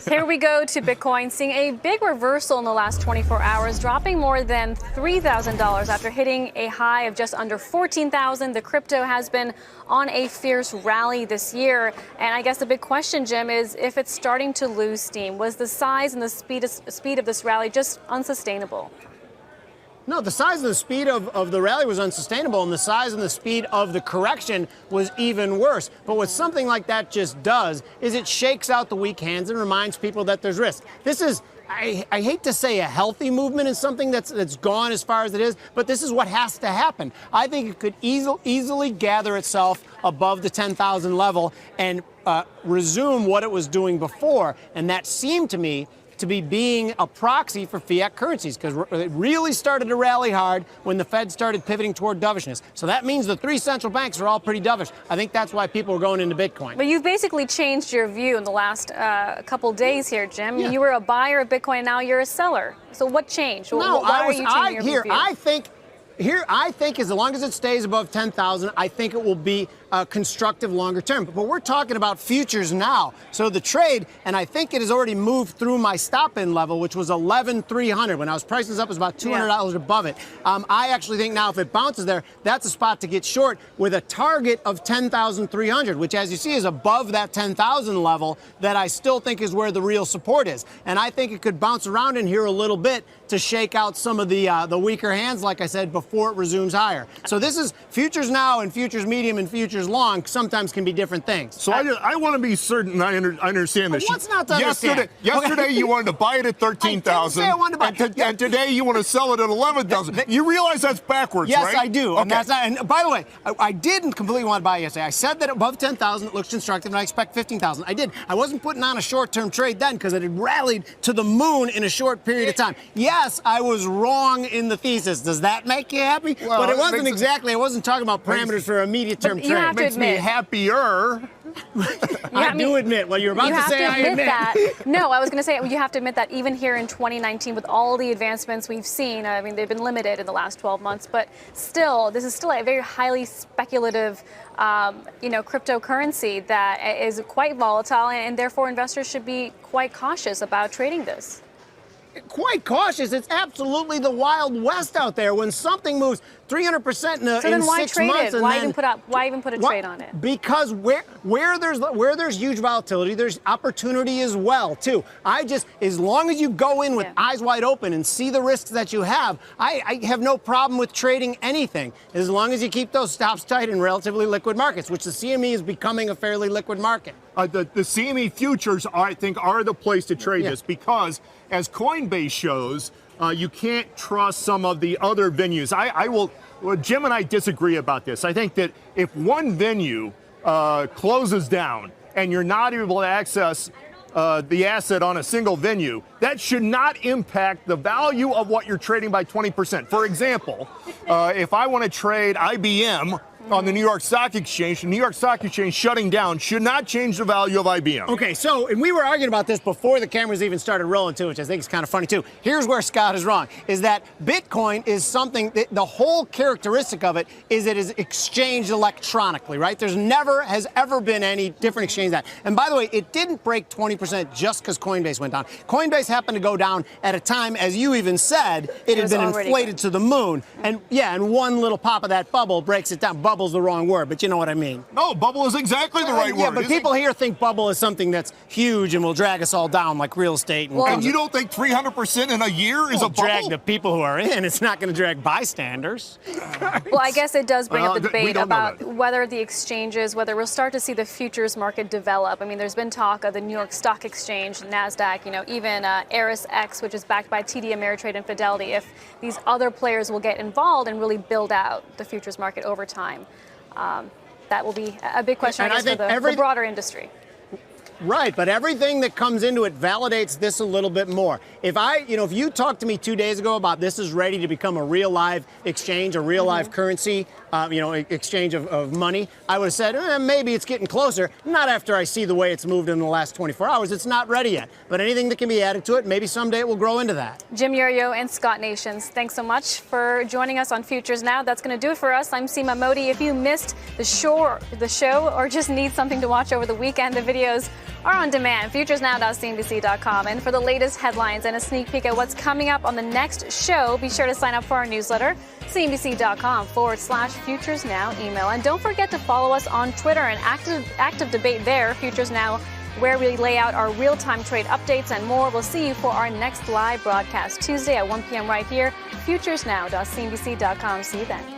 Here we go to Bitcoin, seeing a big reversal in the last 24 hours, dropping more than $3,000 after hitting a high of just under $14,000. The crypto has been on a fierce rally this year. And I guess the big question, Jim, is if it's starting to lose steam. Was the size and the speed of this rally just unsustainable? No, the size and the speed of the rally was unsustainable, and the size and the speed of the correction was even worse. But what something like that just does is it shakes out the weak hands and reminds people that there's risk. This is, I hate to say a healthy movement is something that's gone as far as it is, but this is what has to happen. I think it could easily gather itself above the 10,000 level and resume what it was doing before, and that seemed to me to be being a proxy for fiat currencies, because it really started to rally hard when the Fed started pivoting toward dovishness. So that means the three central banks are all pretty dovish. I think that's why people are going into Bitcoin. But you've basically changed your view in the last couple days here, Jim. Yeah. You were a buyer of Bitcoin, and now you're a seller. So what changed? No, why are you changing your view? I think as long as it stays above 10,000, I think it will be constructive longer term. But we're talking about futures now. So the trade, and I think it has already moved through my stop-in level, which was 11,300. When I was pricing this up, it was about $200 above it. I actually think now if it bounces there, that's a spot to get short with a target of 10,300, which, as you see, is above that 10,000 level that I still think is where the real support is. And I think it could bounce around in here a little bit to shake out some of the weaker hands, like I said, before it resumes higher. So this is futures now and futures medium and futures long sometimes can be different things. So I want to be certain I understand this. What's not to understand? Yesterday you wanted to buy it at 13,000, and today you want to sell it at 11,000. You realize that's backwards, yes, right? Yes, I do. Okay. And, and by the way, I didn't completely want to buy it yesterday. I said that above 10,000 it looks constructive, and I expect 15,000. I did. I wasn't putting on a short-term trade then because it had rallied to the moon in a short period of time. Yes, I was wrong in the thesis. Does that make you happy? Well, but it wasn't exactly. I wasn't talking about parameters for immediate-term trade. It makes me happier. I do admit. Well, you're about to say I admit that. No, I was going to say you have to admit that even here in 2019, with all the advancements we've seen, I mean, they've been limited in the last 12 months, but still, this is still a very highly speculative, cryptocurrency that is quite volatile, and therefore investors should be quite cautious about trading this. Quite cautious. It's absolutely the Wild West out there. When something moves 300% in 6 months, and why even put a trade on it? Because where there's huge volatility, there's opportunity as well too. As long as you go in with eyes wide open and see the risks that you have, I have no problem with trading anything as long as you keep those stops tight in relatively liquid markets, which the CME is becoming a fairly liquid market. The CME futures, I think, are the place to trade this because, as Coinbase shows, you can't trust some of the other venues. Jim and I disagree about this. I think that if one venue closes down and you're not able to access the asset on a single venue, that should not impact the value of what you're trading by 20%. For example, if I want to trade IBM on the New York Stock Exchange, the New York Stock Exchange shutting down should not change the value of IBM. Okay, so, and we were arguing about this before the cameras even started rolling too, which I think is kind of funny too. Here's where Scott is wrong, is that Bitcoin is something, that the whole characteristic of it is it is exchanged electronically, right? There's never, has ever been any different exchange than that. And by the way, it didn't break 20% just because Coinbase went down. Coinbase happened to go down at a time, as you even said, it had been inflated to the moon. And and one little pop of that bubble breaks it down. Bubble's the wrong word, but you know what I mean. No, bubble is exactly the right word. Yeah, but people here think bubble is something that's huge and will drag us all down, like real estate. And you don't think 300% in a year is a bubble? Drag the people who are in. It's not going to drag bystanders. Well, I guess it does bring up the debate about whether the exchanges, whether we'll start to see the futures market develop. I mean, there's been talk of the New York Stock Exchange, NASDAQ, even ErisX, which is backed by TD Ameritrade and Fidelity, if these other players will get involved and really build out the futures market over time. That will be a big question, I guess, for the broader industry. Right, but everything that comes into it validates this a little bit more. If if you talked to me 2 days ago about this is ready to become a real live exchange, a real live currency, exchange of money, I would have said, maybe it's getting closer. Not after I see the way it's moved in the last 24 hours. It's not ready yet. But anything that can be added to it, maybe someday it will grow into that. Jim Yorio and Scott Nations, thanks so much for joining us on Futures Now. That's going to do it for us. I'm Seema Modi. If you missed the show or just need something to watch over the weekend, the videos are on demand, futuresnow.cnbc.com. And for the latest headlines and a sneak peek at what's coming up on the next show, be sure to sign up for our newsletter, cnbc.com/futuresnow email. And don't forget to follow us on Twitter, an active debate there, Futures Now, where we lay out our real-time trade updates and more. We'll see you for our next live broadcast Tuesday at 1 p.m. right here, futuresnow.cnbc.com. See you then.